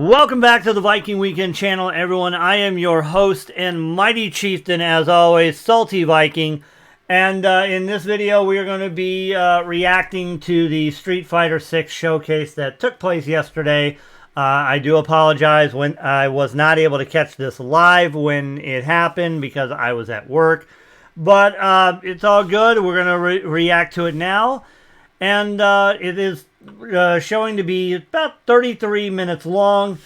Welcome back to the Viking Weekend channel, everyone. I am your host and mighty chieftain, as always, SaltyViking. And in this video, we are going to be reacting to the Street Fighter 6 showcase that took place yesterday. I do apologize when I was not able to catch this live when it happened because I was at work. But it's all good. We're going to react to it now. And it is showing to be about 33 minutes long.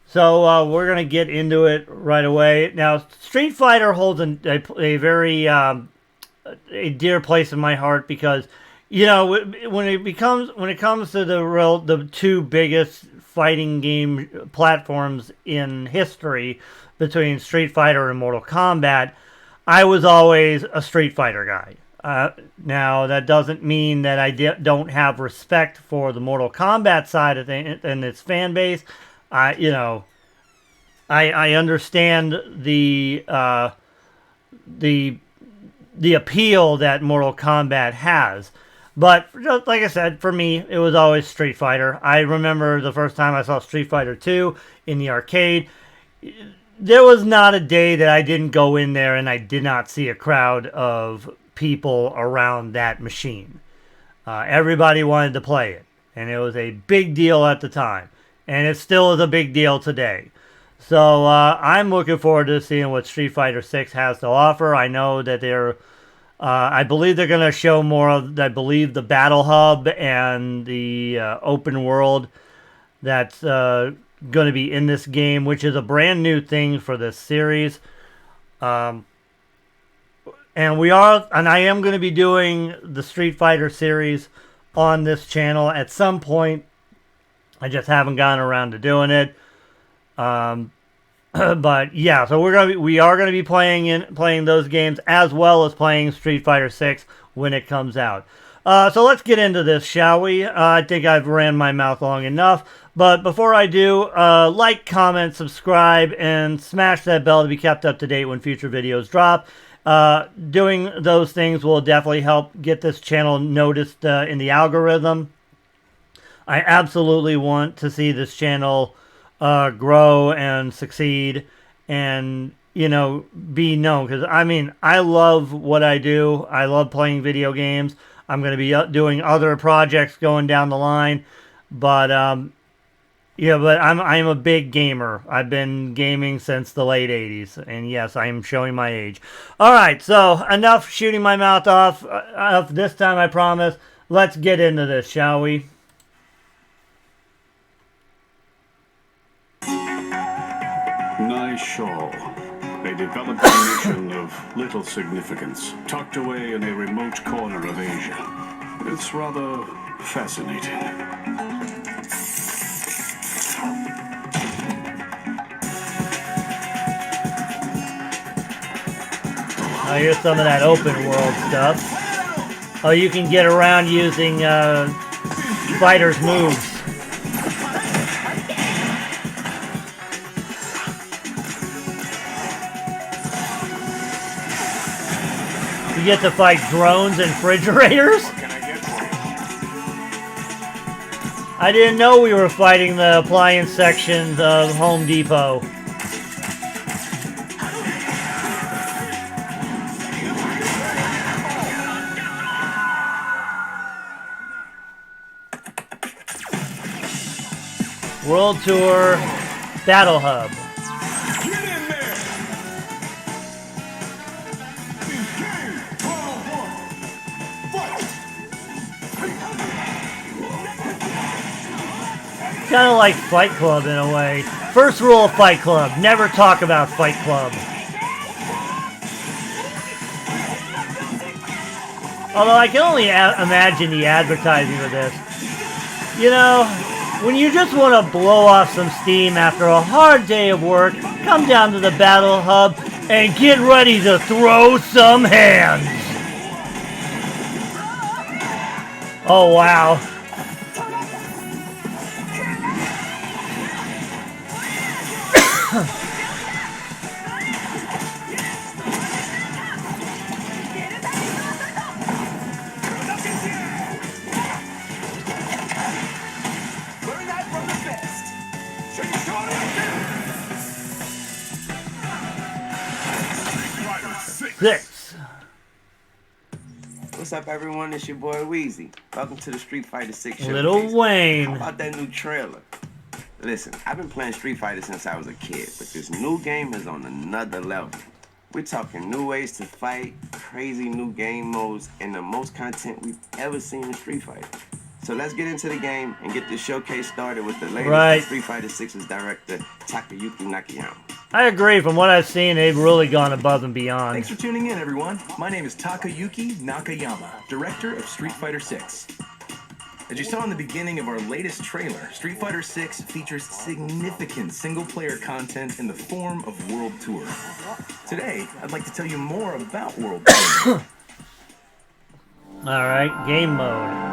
So we're going to get into it right away. Now, Street Fighter holds a very a dear place in my heart because, you know, when it comes to the two biggest fighting game platforms in history between Street Fighter and Mortal Kombat, I was always a Street Fighter guy. Now, that doesn't mean that I don't have respect for the Mortal Kombat side of things and its fan base. I understand the appeal that Mortal Kombat has. But, just like I said, for me, it was always Street Fighter. I remember the first time I saw Street Fighter 2 in the arcade. There was not a day that I didn't go in there and I did not see a crowd of people around that machine. Everybody wanted to play it, and it was a big deal at the time, and it still is a big deal today. So I'm looking forward to seeing what Street Fighter 6 has to offer. I know that I believe they're going to show more of, I believe, the Battle Hub and the open world that's going to be in this game, which is a brand new thing for this series. And I am going to be doing the Street Fighter series on this channel at some point. I just haven't gotten around to doing it. But yeah, so we are going to be playing those games as well as playing Street Fighter 6 when it comes out. So let's get into this, shall we? I think I've ran my mouth long enough. But before I do, like, comment, subscribe, and smash that bell to be kept up to date when future videos drop. Doing those things will definitely help get this channel noticed in the algorithm. I absolutely want to see this channel grow and succeed and, you know, be known. Because, I mean, I love what I do. I love playing video games. I'm going to be doing other projects going down the line. But, yeah, but I'm a big gamer. I've been gaming since the late 80s. And yes, I am showing my age. Alright, so enough shooting my mouth off. This time, I promise. Let's get into this, shall we? Nice shawl. A developed nation of little significance, tucked away in a remote corner of Asia. It's rather fascinating. Oh, here's some of that open world stuff. Oh, you can get around using fighters' moves. You get to fight drones and refrigerators? I didn't know we were fighting the appliance sections of Home Depot. World Tour Battle Hub. Kind of like Fight Club in a way. First rule of Fight Club, never talk about Fight Club. Although I can only imagine the advertising of this. You know, when you just want to blow off some steam after a hard day of work, come down to the Battle Hub and get ready to throw some hands. Oh, wow. Learn that from the best. 6. What's up, everyone? It's your boy Weezy. Welcome to the Street Fighter 6 showcase. Little Wayne. How about that new trailer? Listen, I've been playing Street Fighter since I was a kid, but this new game is on another level. We're talking new ways to fight, crazy new game modes, and the most content we've ever seen in Street Fighter. So let's get into the game and get this showcase started with the latest Street Fighter 6's director, Takayuki Nakayama. I agree. From what I've seen, they've really gone above and beyond. Thanks for tuning in, everyone. My name is Takayuki Nakayama, director of Street Fighter 6. As you saw in the beginning of our latest trailer, Street Fighter 6 features significant single-player content in the form of World Tour. Today, I'd like to tell you more about World Tour. Alright, game mode.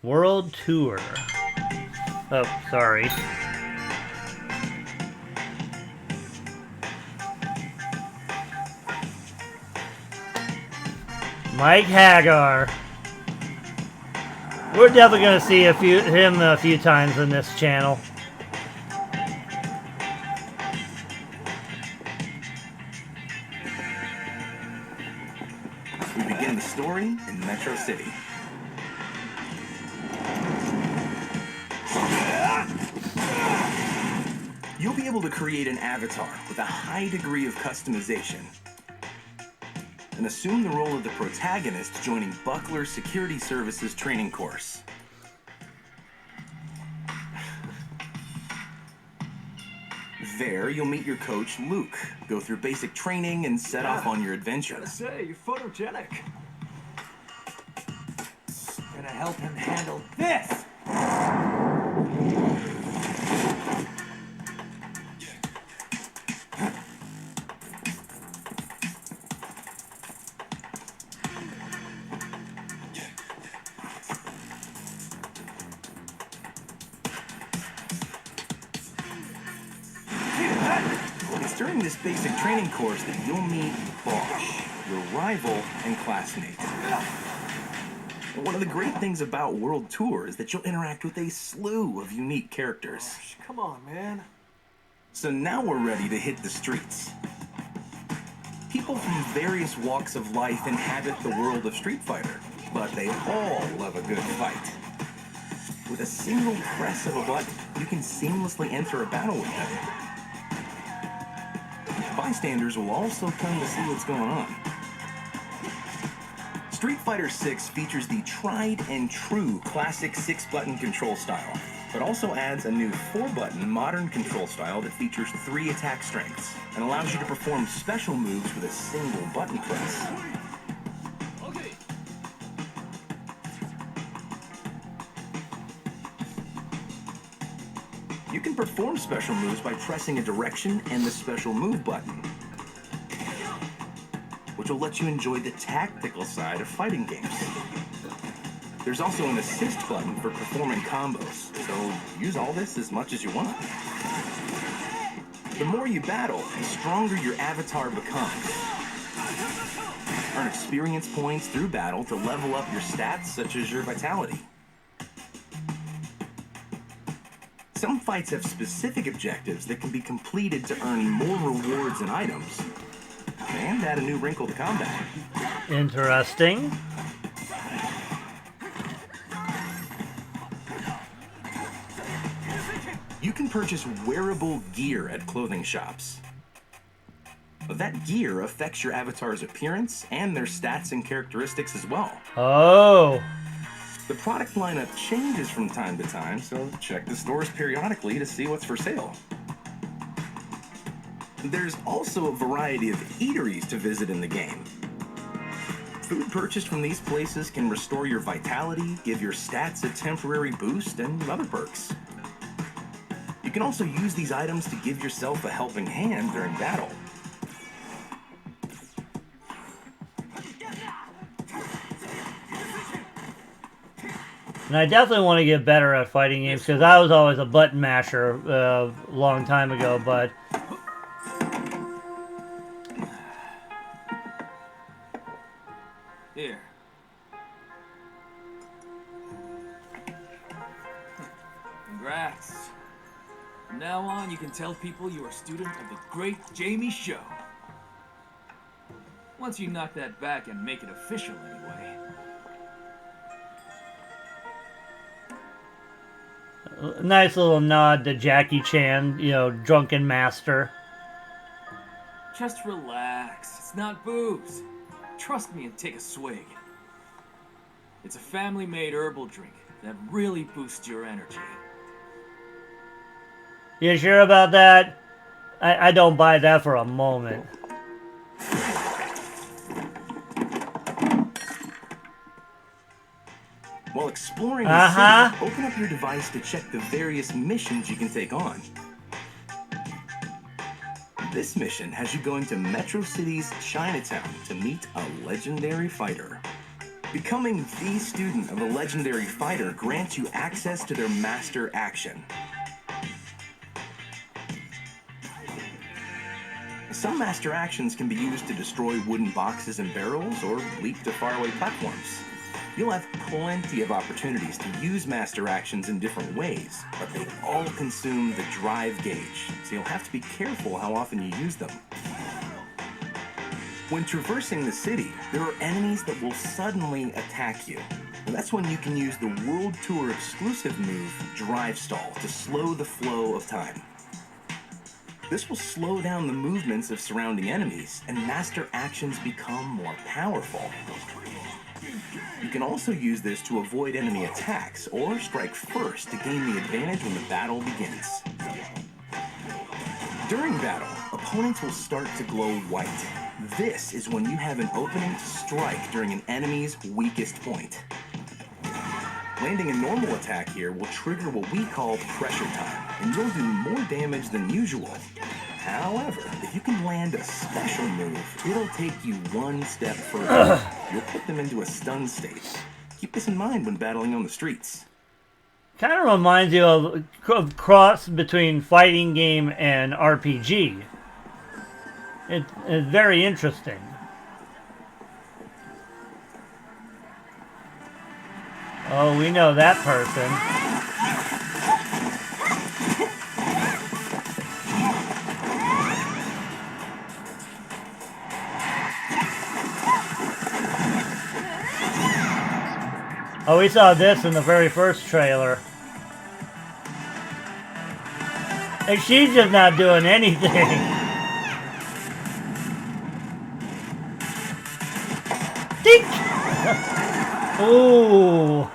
World Tour. Oh, sorry. Mike Hagar. We're definitely going to see him a few times in this channel. We begin the story in Metro City. You'll be able to create an avatar with a high degree of customization and assume the role of the protagonist joining Buckler Security Services training course. There, you'll meet your coach, Luke, go through basic training, and set off on your adventure. Gotta say, you're photogenic. Gonna help him handle this! It's during this basic training course that you'll meet Bosch, your rival and classmate. And one of the great things about World Tour is that you'll interact with a slew of unique characters. Gosh, come on, man. So now we're ready to hit the streets. People from various walks of life inhabit the world of Street Fighter, but they all love a good fight. With a single press of a button, you can seamlessly enter a battle with them. Bystanders will also come to see what's going on. Street Fighter 6 features the tried and true classic 6-button control style, but also adds a new 4-button modern control style that features 3 attack strengths and allows you to perform special moves with a single button press. You can perform special moves by pressing a direction and the special move button, which will let you enjoy the tactical side of fighting games. There's also an assist button for performing combos, so use all this as much as you want. The more you battle, the stronger your avatar becomes. Earn experience points through battle to level up your stats, such as your vitality. Some fights have specific objectives that can be completed to earn more rewards and items, and add a new wrinkle to combat. Interesting. You can purchase wearable gear at clothing shops. That gear affects your avatar's appearance and their stats and characteristics as well. Oh. The product lineup changes from time to time, so check the stores periodically to see what's for sale. There's also a variety of eateries to visit in the game. Food purchased from these places can restore your vitality, give your stats a temporary boost, and other perks. You can also use these items to give yourself a helping hand during battle. And I definitely want to get better at fighting games because I was always a button masher a long time ago, but Here. Congrats. From now on, you can tell people you are a student of the great Jamie Show. Once you knock that back and make it official, anyway. Nice little nod to Jackie Chan, you know, drunken master. Just relax. It's not booze. Trust me and take a swig. It's a family-made herbal drink that really boosts your energy. You sure about that? I don't buy that for a moment. While exploring the city, open up your device to check the various missions you can take on. This mission has you going to Metro City's Chinatown to meet a legendary fighter. Becoming the student of a legendary fighter grants you access to their master action. Some master actions can be used to destroy wooden boxes and barrels or leap to faraway platforms. You'll have plenty of opportunities to use master actions in different ways, but they all consume the drive gauge, so you'll have to be careful how often you use them. When traversing the city, there are enemies that will suddenly attack you. And that's when you can use the World Tour exclusive move, Drive Stall, to slow the flow of time. This will slow down the movements of surrounding enemies, and master actions become more powerful. You can also use this to avoid enemy attacks, or strike first to gain the advantage when the battle begins. During battle, opponents will start to glow white. This is when you have an opening to strike during an enemy's weakest point. Landing a normal attack here will trigger what we call pressure time, and you'll do more damage than usual. However, if you can land a special move, it'll take you one step further. You'll put them into a stun state. Keep this in mind when battling on the streets. Kind of reminds you of a cross between fighting game and RPG. It's very interesting. Oh, we know that person. Oh, we saw this in the very first trailer. And she's just not doing anything. Dink! Ooh.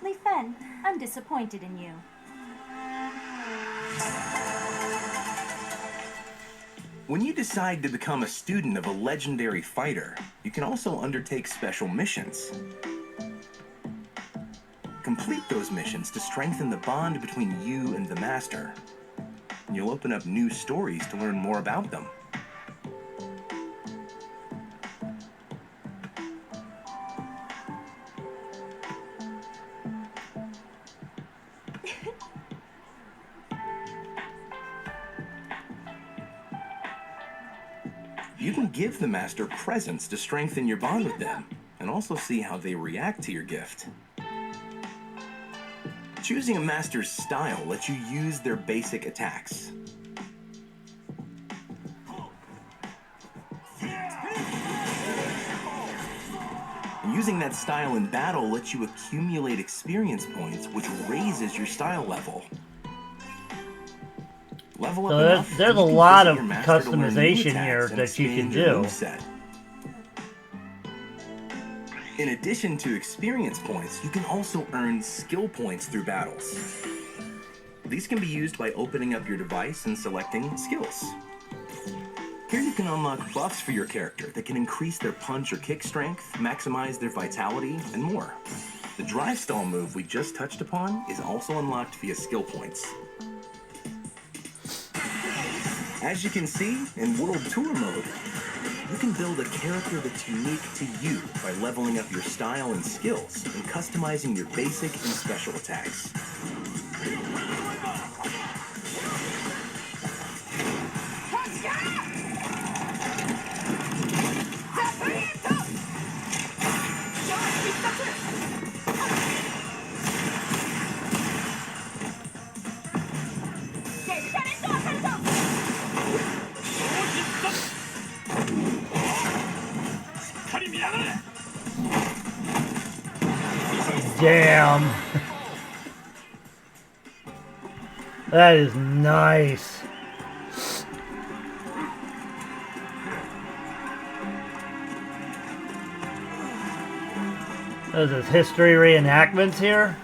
Li Fen, I'm disappointed in you. When you decide to become a student of a legendary fighter, you can also undertake special missions. Complete those missions to strengthen the bond between you and the master. And you'll open up new stories to learn more about them. You can give the master presents to strengthen your bond with them, and also see how they react to your gift. Choosing a master's style lets you use their basic attacks. And using that style in battle lets you accumulate experience points, which raises your style level. Level up enough, there's a lot of customization here that you can do. In addition to experience points, you can also earn skill points through battles. These can be used by opening up your device and selecting skills. Here you can unlock buffs for your character that can increase their punch or kick strength, maximize their vitality, and more. The drive stall move we just touched upon is also unlocked via skill points. As you can see, in World Tour mode, you can build a character that's unique to you by leveling up your style and skills and customizing your basic and special attacks. Damn. That is nice. Those is history reenactments here.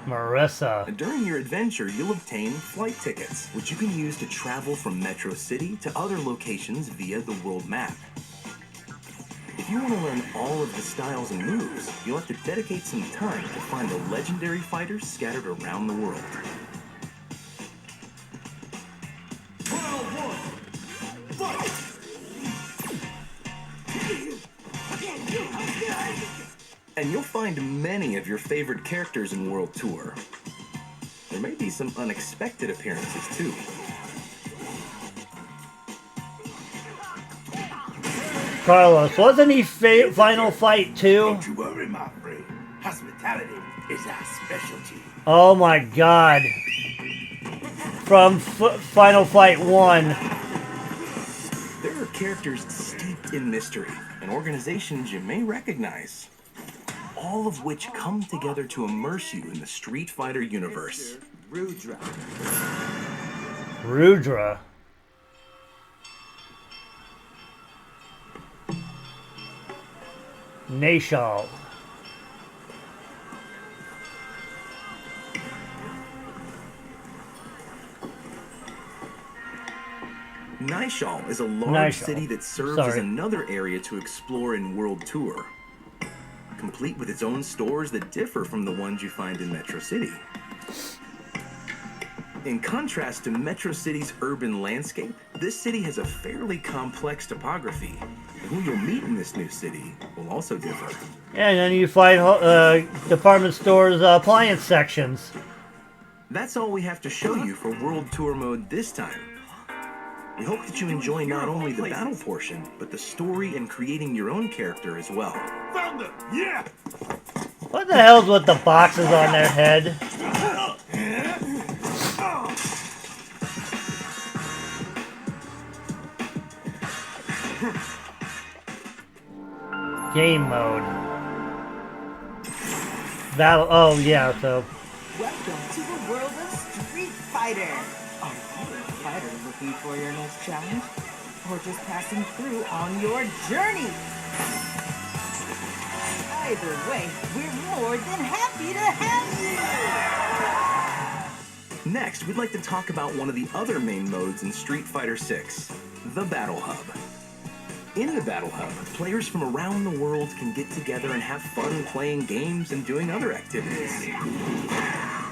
Marissa. During your adventure, you'll obtain flight tickets, which you can use to travel from Metro City to other locations via the world map. If you want to learn all of the styles and moves, you'll have to dedicate some time to find the legendary fighters scattered around the world. And you'll find many of your favorite characters in World Tour. There may be some unexpected appearances, too. Carlos, wasn't he Final Fight 2? Don't you worry, my friend. Hospitality is our specialty. Oh my god. From Final Fight 1. There are characters steeped in mystery and organizations you may recognize, all of which come together to immerse you in the Street Fighter universe. Rudra. Rudra. Nashal. Nishal is a large Nishal. city that serves as another area to explore in World Tour, complete with its own stores that differ from the ones you find in Metro City. In contrast to Metro City's urban landscape, this city has a fairly complex topography. And who you'll meet in this new city will also differ. Yeah, and then you find department stores' appliance sections. That's all we have to show you for World Tour mode this time. We hope that you enjoy not only the battle portion, but the story and creating your own character as well. Found them! Yeah! What the hell's with the boxes on their head? Game mode. Battle. Oh, yeah, so. Welcome to the world of Street Fighter. Are you a fighter looking for your next challenge? Or just passing through on your journey? Either way, we're more than happy to have you! Next, we'd like to talk about one of the other main modes in Street Fighter 6, the Battle Hub. In the Battle Hub, players from around the world can get together and have fun playing games and doing other activities.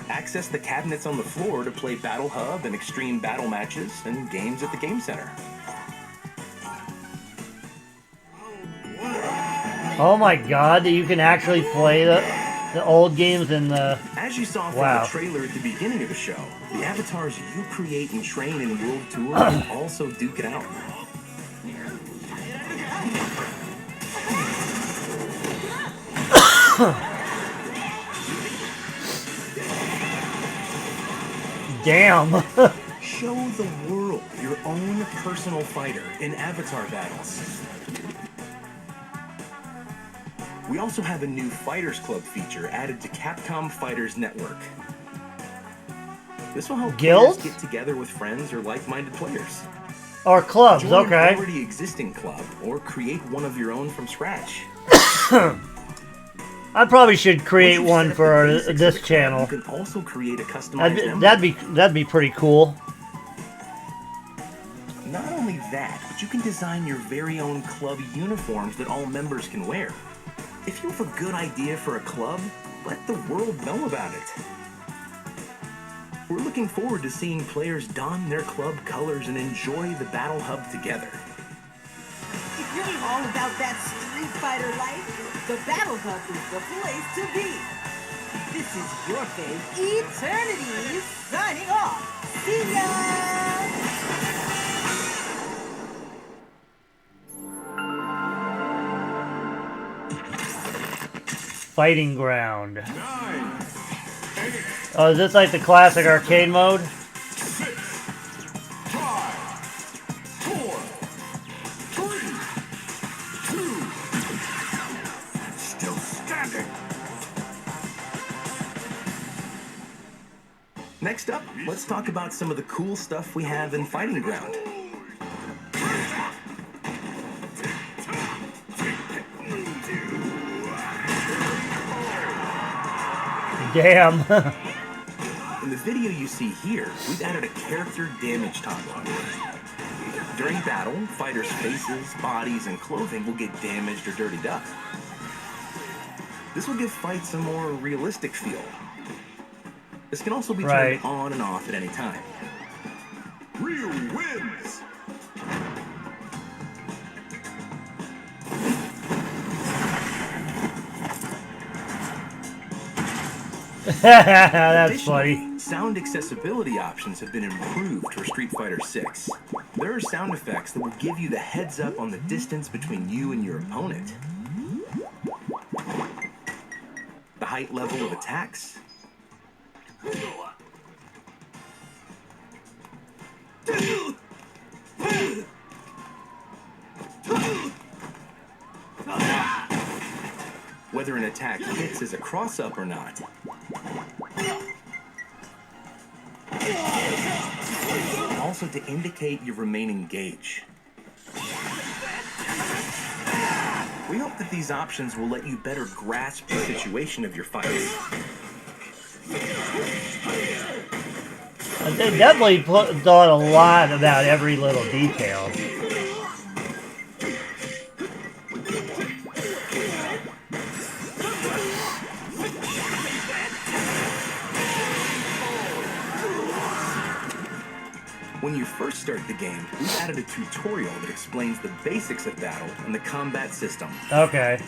Access the cabinets on the floor to play Battle Hub and extreme battle matches and games at the Game Center. Oh my god, you can actually play the old games in the... As you saw from the trailer at the beginning of the show, the avatars you create and train in World Tour will also duke it out. Damn. Show the world your own personal fighter in avatar battles. We also have a new Fighters Club feature added to Capcom Fighters Network. This will help players get together with friends or like-minded players. Or clubs, Join okay. an already existing club or create one of your own from scratch. I probably should create one for this channel. You can also create a customized that'd be pretty cool. Not only that, but you can design your very own club uniforms that all members can wear. If you have a good idea for a club, let the world know about it. We're looking forward to seeing players don their club colors and enjoy the Battle Hub together. If you're all about that Street Fighter life, the Battle Hub is the place to be. This is your fave, Eternity, signing off. See ya! Fighting ground. Oh, is this like the classic arcade mode? 6, 5, 4, 3, 2. Still standing. Next up, let's talk about some of the cool stuff we have in Fighting Ground. Damn. In the video you see here, we've added a character damage toggle. During battle, fighters' faces, bodies, and clothing will get damaged or dirtied up. This will give fights a more realistic feel. This can also be turned on and off at any time. Real wins. That's funny. Additionally, sound accessibility options have been improved for Street Fighter 6. There are sound effects that will give you the heads up on the distance between you and your opponent, the height level of attacks, whether an attack hits as a cross-up or not. Also to indicate your remaining gauge. We hope that these options will let you better grasp the situation of your fights. They definitely thought a lot about every little detail. When you first start the game, we've added a tutorial that explains the basics of battle and the combat system. Okay.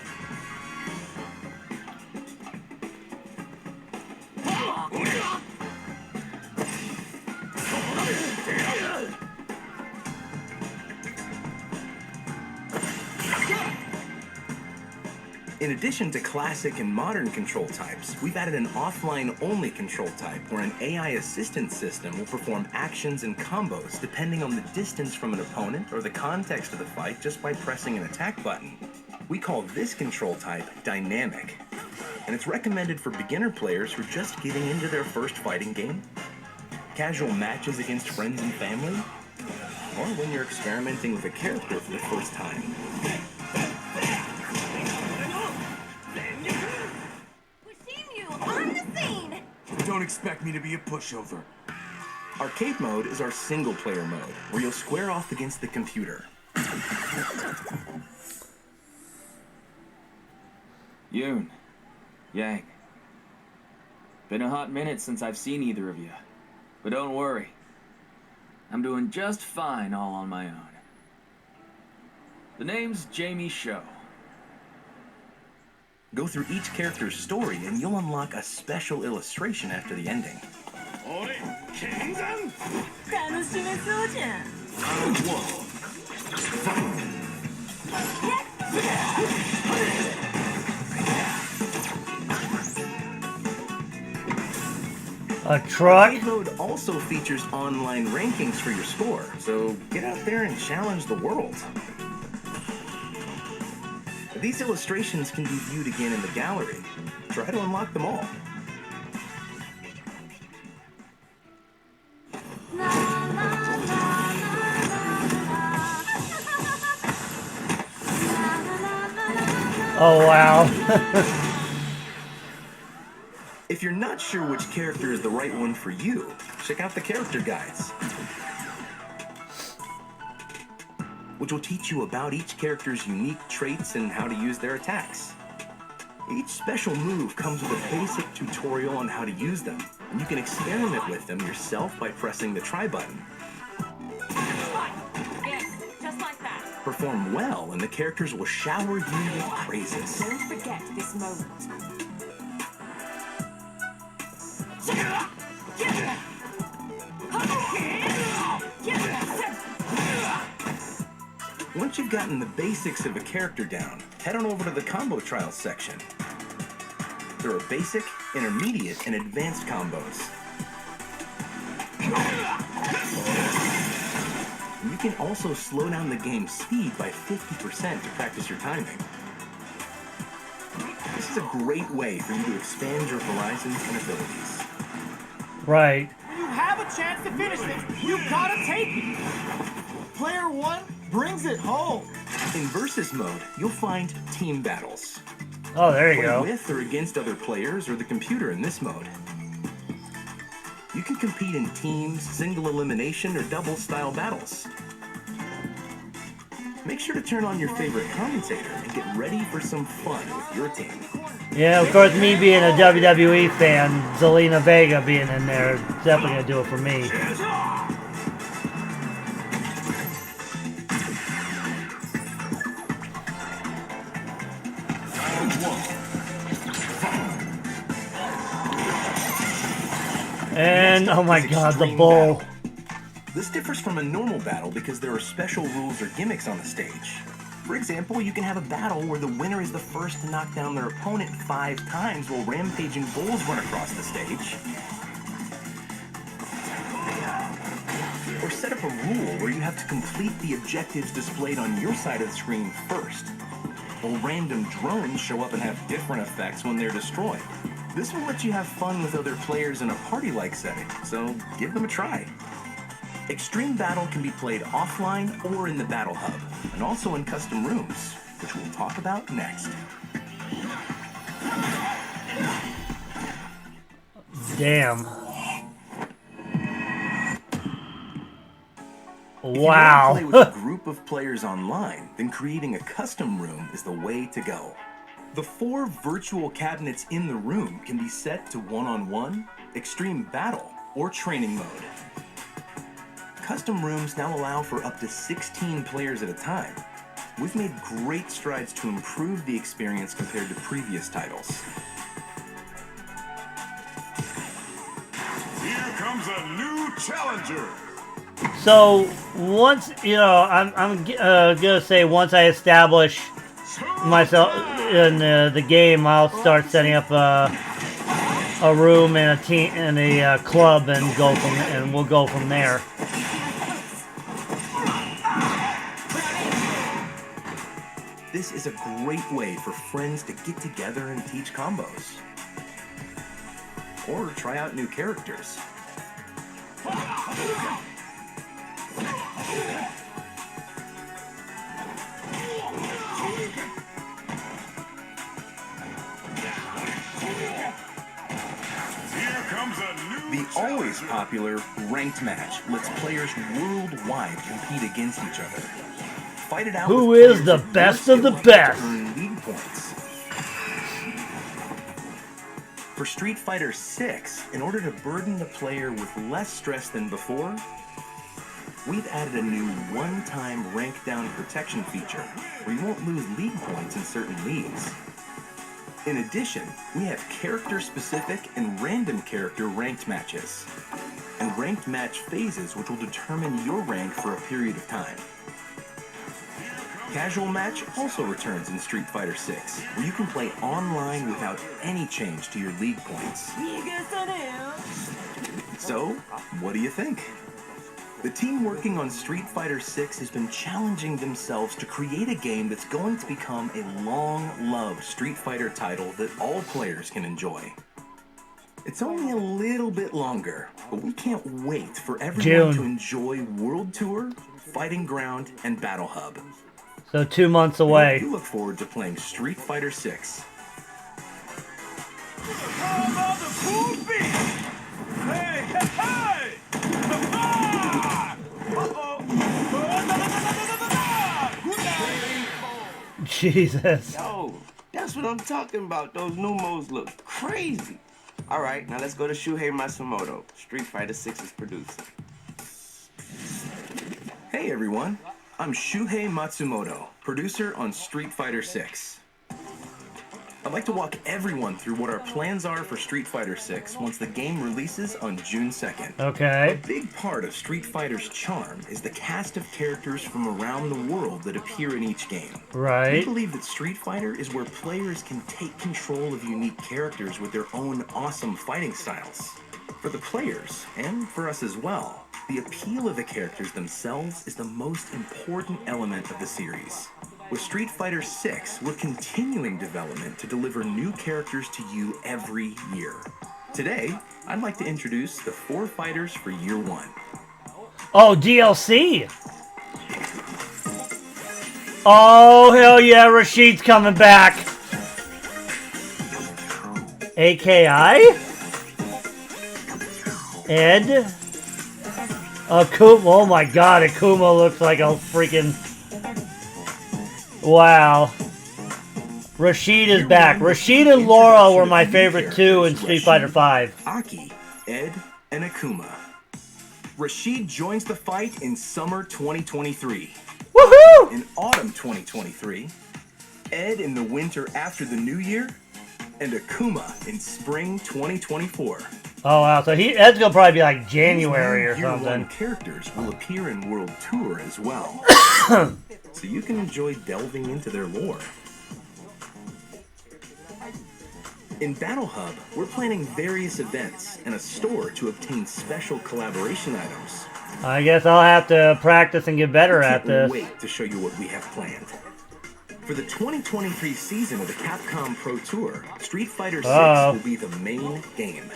In addition to classic and modern control types, we've added an offline-only control type where an AI assistance system will perform actions and combos depending on the distance from an opponent or the context of the fight just by pressing an attack button. We call this control type dynamic, and it's recommended for beginner players who are just getting into their first fighting game, casual matches against friends and family, or when you're experimenting with a character for the first time. Don't expect me to be a pushover. Arcade mode is our single-player mode, where you'll square off against the computer. Yoon, Yang. Been a hot minute since I've seen either of you. But don't worry. I'm doing just fine all on my own. The name's Jamie Sho. Go through each character's story and you'll unlock a special illustration after the ending. A truck? Arcade mode also features online rankings for your score, so get out there and challenge the world. These illustrations can be viewed again in the gallery. Try to unlock them all. Oh, wow. If you're not sure which character is the right one for you, check out the character guides, which will teach you about each character's unique traits and how to use their attacks. Each special move comes with a basic tutorial on how to use them, and you can experiment with them yourself by pressing the try button. Yes, just like that. Perform well, and the characters will shower you with praises. Don't forget this moment. you've gotten the basics of a character down, head on over to the combo trials section. There are basic, intermediate, and advanced combos. You can also slow down the game's speed by 50% to practice your timing. This is a great way for you to expand your horizons and abilities. Right. You have a chance to finish this. You gotta take it. Player one brings it home. In Versus mode, you'll find team battles. Oh, there you Play go. with or against other players or the computer in this mode. You can compete in teams, single elimination, or double style battles. Make sure to turn on your favorite commentator and get ready for some fun with your team. Yeah, of course, me being a WWE fan, Zelina Vega being in there, is definitely going to do it for me. And, oh my god, the bull. Battle. This differs from a normal battle because there are special rules or gimmicks on the stage. For example, you can have a battle where the winner is the first to knock down their opponent 5 times while rampaging bulls run across the stage. Or set up a rule where you have to complete the objectives displayed on your side of the screen first, while random drones show up and have different effects when they're destroyed. This will let you have fun with other players in a party-like setting, so give them a try. Extreme Battle can be played offline or in the Battle Hub, and also in custom rooms, which we'll talk about next. Damn. If you Wow. want to play with a group of players online, then creating a custom room is the way to go. The 4 virtual cabinets in the room can be set to one-on-one, extreme battle, or training mode. Custom rooms now allow for up to 16 players at a time. We've made great strides to improve the experience compared to previous titles. Here comes a new challenger. So, once, you know, I'm gonna say once I establish myself in the game, I'll start setting up a room and a team and a club and we'll go from there. This is a great way for friends to get together and teach combos. Or try out new characters. The always popular ranked match lets players worldwide compete against each other. Fight it out. Who with is the players best that of the want best? to earn league points. For Street Fighter 6, in order to burden the player with less stress than before, we've added a new one-time rank down protection feature where you won't lose league points in certain leagues. In addition, we have character-specific and random character ranked matches, and ranked match phases which will determine your rank for a period of time. Casual match also returns in Street Fighter 6, where you can play online without any change to your league points. So, what do you think? The team working on Street Fighter 6 has been challenging themselves to create a game that's going to become a long-loved Street Fighter title that all players can enjoy. It's only a little bit longer, but we can't wait for everyone to enjoy World Tour, Fighting Ground, and Battle Hub. So 2 months away. You look forward to playing Street Fighter 6. Jesus. Yo, that's what I'm talking about. Those new modes look crazy. All right, now let's go to Shuhei Matsumoto, Street Fighter 6's producer. Hey everyone, I'm Shuhei Matsumoto, producer on Street Fighter 6. I'd like to walk everyone through what our plans are for Street Fighter 6 once the game releases on June 2nd. Okay. A big part of Street Fighter's charm is the cast of characters from around the world that appear in each game. Right. We believe that Street Fighter is where players can take control of unique characters with their own awesome fighting styles. For the players, and for us as well, the appeal of the characters themselves is the most important element of the series. With Street Fighter 6, we're continuing development to deliver new characters to you every year. Today, I'd like to introduce the 4 fighters for year 1. Oh, DLC! Oh, hell yeah, Rashid's coming back! AKI? Ed? Akuma, oh my god, Akuma looks like a freaking... Wow. Rashid is back. Rashid and Laura were my favorite two in Street Fighter V. Aki, Ed, and Akuma. Rashid joins the fight in summer 2023. Woohoo! In autumn 2023. Ed in the winter after the new year. And Akuma in spring 2024. Oh wow, so Ed's gonna probably be like January or These Year something. 1 characters will appear in World Tour as well. So you can enjoy delving into their lore. In Battle Hub, we're planning various events and a store to obtain special collaboration items. I guess I'll have to practice and get better at Can't this. wait to show you what we have planned. For the 2023 season of the Capcom Pro Tour, Street Fighter 6 will be the main game.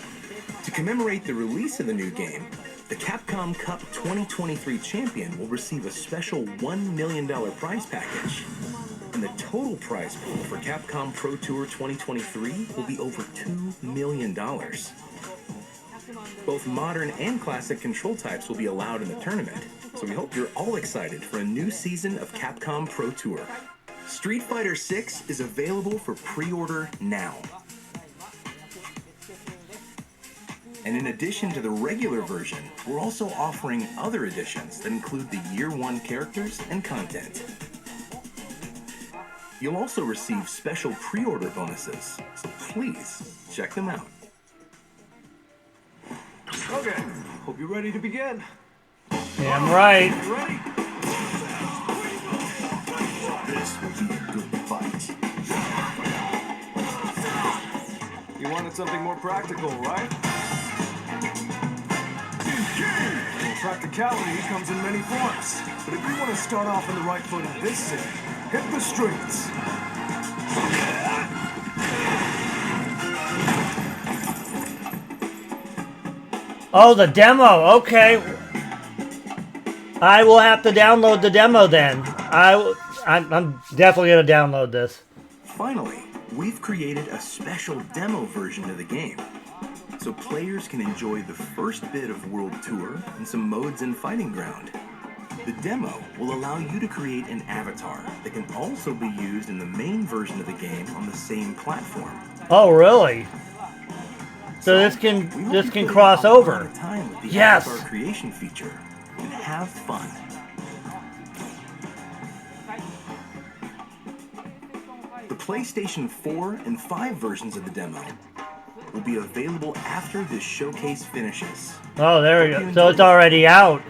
To commemorate the release of the new game, the Capcom Cup 2023 champion will receive a special $1 million prize package. And the total prize pool for Capcom Pro Tour 2023 will be over $2 million. Both modern and classic control types will be allowed in the tournament, so we hope you're all excited for a new season of Capcom Pro Tour. Street Fighter 6 is available for pre-order now. And in addition to the regular version, we're also offering other editions that include the Year 1 characters and content. You'll also receive special pre-order bonuses, so please check them out. Okay, hope you're ready to begin. Damn right. Ready? This will be a good fight. You wanted something more practical, right? Well, practicality comes in many forms. But if you want to start off on the right foot in this city, hit the streets. Oh, the demo. Okay. I will have to download the demo then. I'm definitely going to download this. Finally, we've created a special demo version of the game, so players can enjoy the first bit of World Tour and some modes in Fighting Ground. The demo will allow you to create an avatar that can also be used in the main version of the game on the same platform. Oh, really? So this can cross over. Yes. Avatar creation feature and have fun. The PlayStation 4 and 5 versions of the demo will be available after this showcase finishes. Oh, there we go. So it's already out.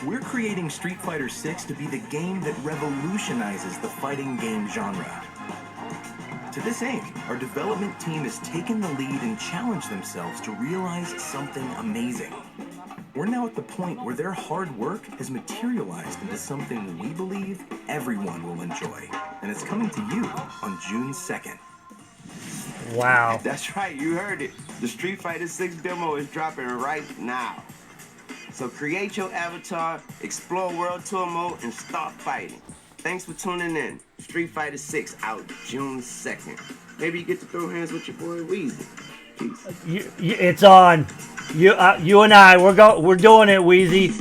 We're creating Street Fighter 6 to be the game that revolutionizes the fighting game genre. To this aim, our development team has taken the lead and challenged themselves to realize something amazing. We're now at the point where their hard work has materialized into something we believe everyone will enjoy. And it's coming to you on June 2nd. Wow. That's right, you heard it. The Street Fighter 6 demo is dropping right now. So create your avatar, explore World Tour mode, and start fighting. Thanks for tuning in. Street Fighter 6 out June 2nd. Maybe you get to throw hands with your boy Weezy. Peace. It's on. You and I, we're doing it, Wheezy.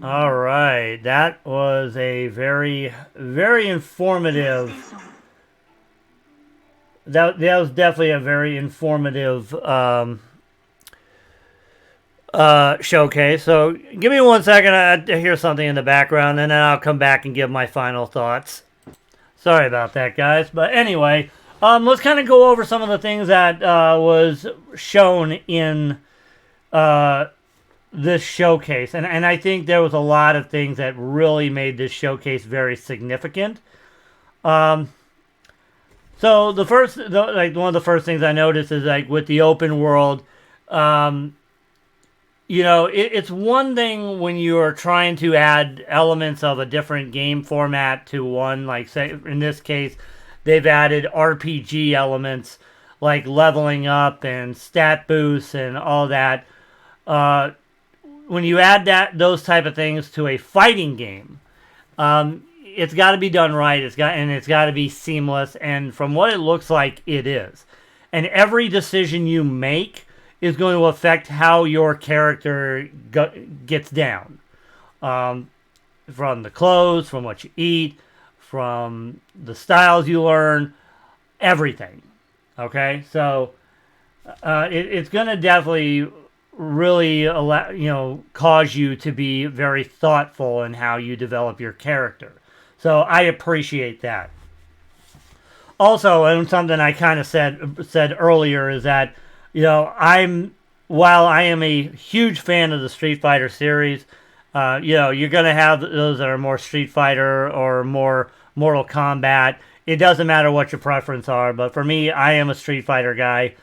All right, that was a very, very informative. That was definitely a very informative showcase. So give me 1 second. I hear something in the background, and then I'll come back and give my final thoughts. Sorry about that, guys. But anyway, let's kind of go over some of the things that was shown in this showcase. And I think there was a lot of things that really made this showcase very significant. So one of the first things I noticed is like with the open world, you know, it's one thing when you are trying to add elements of a different game format to one, like say in this case, they've added RPG elements like leveling up and stat boosts and all that. When you add those type of things to a fighting game, it's got to be done right. It's got to be seamless. And from what it looks like, it is. And every decision you make is going to affect how your character gets down. From the clothes, from what you eat, from the styles you learn, everything. Okay, so it's going to definitely really cause you to be very thoughtful in how you develop your character. So I appreciate that. Also, and something I kind of said earlier is that, you know, while I am a huge fan of the Street Fighter series, you know, you're going to have those that are more Street Fighter or more Mortal Kombat. It doesn't matter what your preference are, but for me, I am a Street Fighter guy.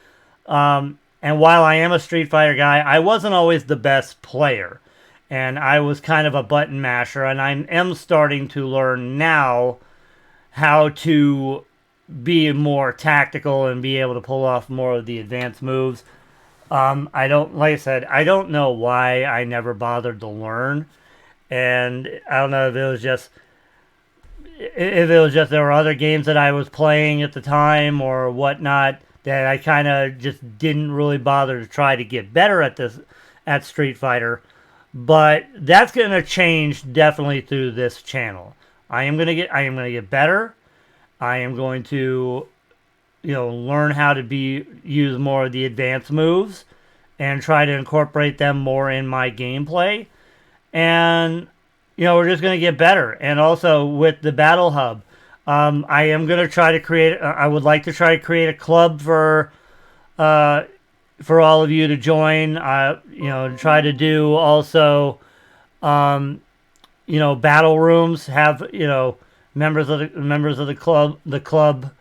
And while I am a Street Fighter guy, I wasn't always the best player. And I was kind of a button masher, and I am starting to learn now how to be more tactical and be able to pull off more of the advanced moves. Like I said, I don't know why I never bothered to learn. And I don't know if it was just there were other games that I was playing at the time or whatnot that I kind of just didn't really bother to try to get better at Street Fighter. But that's going to change definitely through this channel. I am going to get better. I am going to, you know, learn how to use more of the advanced moves and try to incorporate them more in my gameplay. And, you know, we're just going to get better. And also with the Battle Hub, I am going to try to create, I would like to try to create a club for all of you to join. You know, try to do also, you know, battle rooms, have, you know, members of the club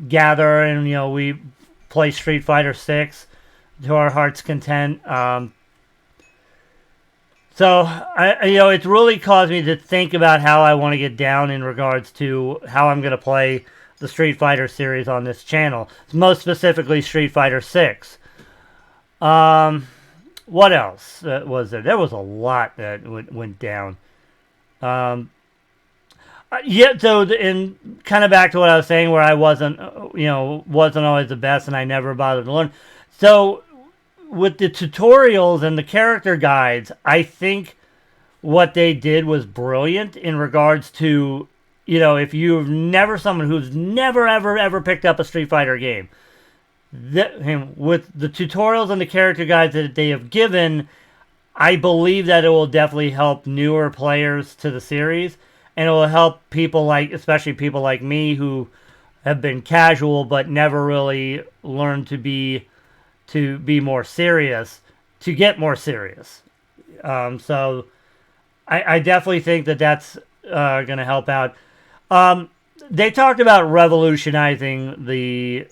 gather, and, you know, we play Street Fighter 6 to our heart's content. So you know, it's really caused me to think about how I want to get down in regards to how I'm going to play the Street Fighter series on this channel, most specifically Street Fighter 6. What else was there? There was a lot that went down. Yeah, so and kind of back to what I was saying, where I wasn't always the best, and I never bothered to learn. So with the tutorials and the character guides, I think what they did was brilliant in regards to, you know, if you've someone who's never ever picked up a Street Fighter game, with the tutorials and the character guides that they have given, I believe that it will definitely help newer players to the series. And it will help people especially people like me who have been casual but never really learned to be more serious, to get more serious. So I definitely think that that's going to help out. They talked about revolutionizing the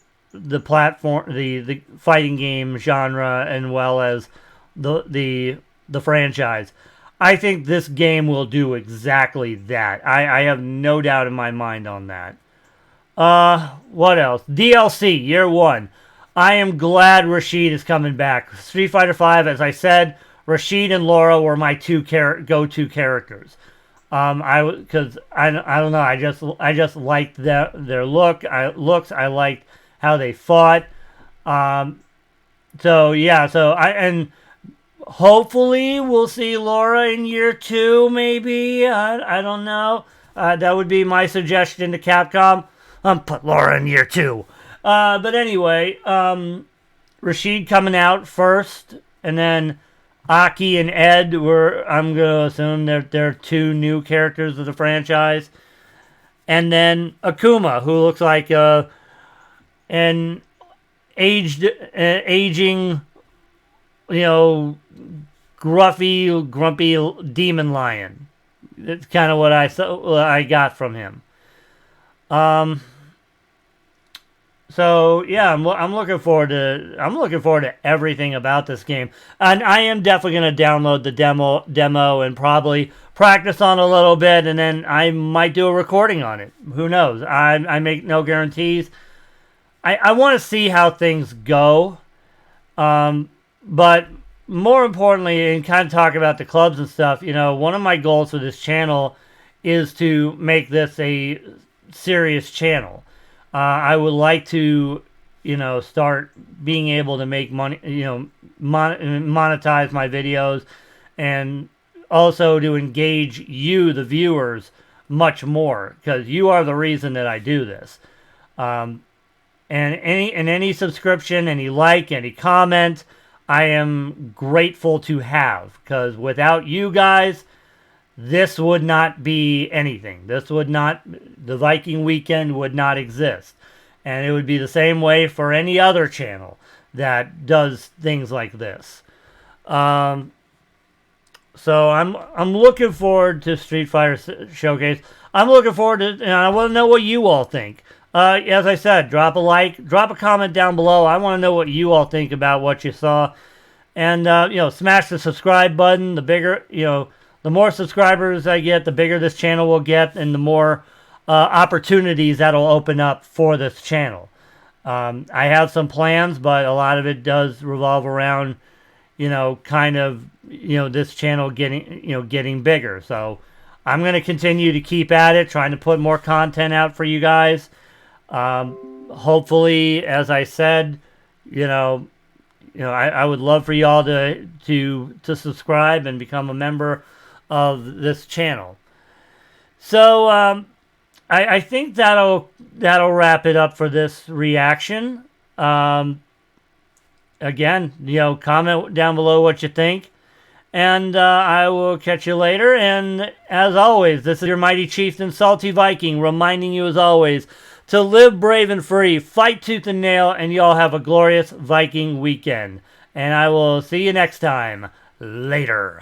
platform, the fighting game genre, and well as the franchise. I think this game will do exactly that. I have no doubt in my mind on that. What else? DLC, Year 1. I am glad Rashid is coming back. Street Fighter V, as I said, Rashid and Laura were my two go-to characters. Because I don't know, I just liked their looks. I liked how they fought. So yeah, Hopefully, we'll see Laura in year 2, maybe. I don't know. That would be my suggestion to Capcom. Put Laura in year 2. But anyway, Rashid coming out first, and then Aki and Ed were, I'm going to assume they're 2 new characters of the franchise. And then Akuma, who looks like an aging, grumpy demon lion. That's kind of what I got from him. So yeah, I'm looking forward to everything about this game, and I am definitely going to download the demo and probably practice on a little bit, and then I might do a recording on it. Who knows? I make no guarantees. I want to see how things go, but more importantly, and kind of talk about the clubs and stuff. One of my goals for this channel is to make this a serious channel. I would like to, start being able to make money, monetize my videos, and also to engage you, the viewers, much more, because you are the reason that I do this. And any subscription, any like, any comment, I am grateful to have, because without you guys, this would not be anything. The Viking Weekend would not exist. And it would be the same way for any other channel that does things like this. So I'm looking forward to Street Fighter Showcase. I'm looking forward to, and I want to know what you all think. As I said, drop a like, drop a comment down below. I want to know what you all think about what you saw. And, smash the subscribe button. The bigger, the more subscribers I get, the bigger this channel will get, and the more opportunities that'll open up for this channel. I have some plans, but a lot of it does revolve around, this channel getting bigger. So I'm going to continue to keep at it, trying to put more content out for you guys. Hopefully, as I said, I would love for y'all to subscribe and become a member of this channel. So I think that'll wrap it up for this reaction. Again, comment down below what you think, and I will catch you later. And as always, this is your mighty chieftain, Salty Viking, reminding you as always to live brave and free, fight tooth and nail, and y'all have a glorious Viking weekend. And I will see you next time. Later.